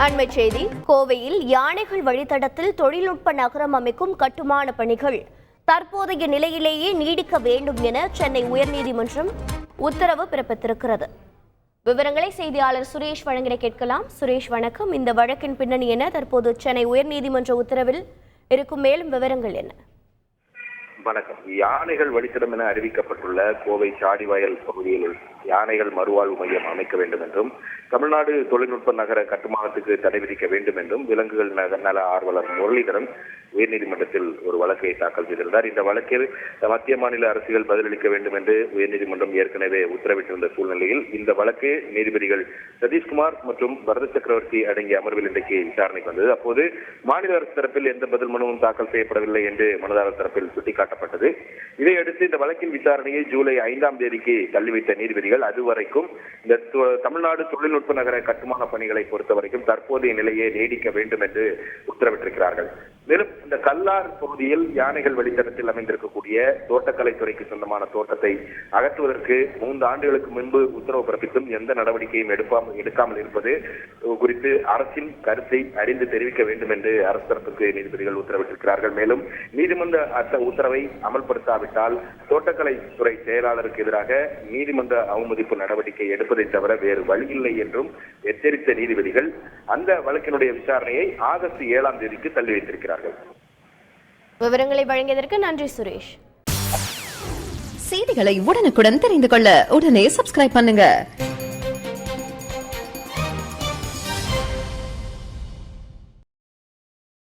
அண்மைச் செய்தி. கோவையில் யானைகள் வழித்தடத்தில் தொழில்நுட்ப நகரம் அமைக்கும் கட்டுமான பணிகள் தற்போதைய நிலையிலேயே நீடிக்க வேண்டும் என சென்னை உயர்நீதிமன்றம் உத்தரவு பிறப்பித்திருக்கிறது. விவரங்களை செய்தியாளர் சுரேஷ் வழங்கிட கேட்கலாம். சுரேஷ், வணக்கம். இந்த வழக்கின் பின்னணி என்ன? தற்போது சென்னை உயர்நீதிமன்ற உத்தரவில் இருக்கும் மேலும் விவரங்கள் என்ன? வணக்கம். யானைகள் வழித்தடம் என அறிவிக்கப்பட்டுள்ள கோவை சாடிவயல் பகுதியில் யானைகள் மறுவாழ்வு மையம் அமைக்க வேண்டும் என்றும், தமிழ்நாடு தொழில்நுட்ப நகர கட்டுமானத்துக்கு தடை விதிக்க வேண்டும் என்றும் விலங்குகள் நல ஆர்வலர் முரளிதரன் உயர்நீதிமன்றத்தில் ஒரு வழக்கை தாக்கல் செய்திருந்தார். இந்த வழக்கில் மத்திய மாநில அரசுகள் பதிலளிக்க வேண்டும் என்று உயர்நீதிமன்றம் ஏற்கனவே உத்தரவிட்டிருந்த சூழ்நிலையில் இந்த வழக்கு நீதிபதிகள் சதீஷ்குமார் மற்றும் பரத சக்கரவர்த்தி அடங்கிய அமர்வில் இன்றைக்கு விசாரணைக்கு வந்தது. அப்போது மாநில அரசு தரப்பில் எந்த பதில் மனுவும் தாக்கல் செய்யப்படவில்லை என்று மனுதாரர் தரப்பில் சுட்டிக்காட்டப்பட்டது. இதையடுத்து இந்த வழக்கின் விசாரணையை ஜூலை 5ஆம் தேதிக்கு தள்ளிவைத்த நீதிபதிகள் அதுவரைக்கும் இந்த தமிழ்நாடு தொழில்நுட்ப நகர கட்டுமான பணிகளை பொறுத்தவரைக்கும் தற்போதைய நிலையை நீடிக்க வேண்டும் என்று உத்தரவிட்டிருக்கிறார்கள். மேலும் இந்த கல்லார் பகுதியில் யானைகள் வழித்தடத்தில் அமைந்திருக்கக்கூடிய தோட்டக்கலைத்துறைக்கு சொந்தமான தோட்டத்தை அகற்றுவதற்கு 3 ஆண்டுகளுக்கு முன்பு உத்தரவு பிறப்பித்தும் எந்த நடவடிக்கையும் எடுக்காமல் இருப்பது குறித்து அரசின் கருத்தை அறிந்து தெரிவிக்க வேண்டும் என்று அரசு தரப்புக்கு நீதிபதிகள் உத்தரவிட்டிருக்கிறார்கள். மேலும் நீதிமன்ற உத்தரவை அமல்படுத்தாவிட்டால் தோட்டக்கலைத்துறை செயலாளருக்கு எதிராக நீதிமன்ற அவமதிப்பு நடவடிக்கை எடுப்பதை தவிர வேறு வழியில்லை என்றும் எச்சரித்த நீதிபதிகள் அந்த வழக்கினுடைய விசாரணையை ஆகஸ்ட் 7ஆம் தேதிக்கு தள்ளி வைத்திருக்கிறார்கள். விவரங்களை வழங்கியதற்கு நன்றி சுரேஷ். செய்திகளை உடனுக்குடன் தெரிந்து கொள்ள உடனே சப்ஸ்கிரைப் பண்ணுங்க.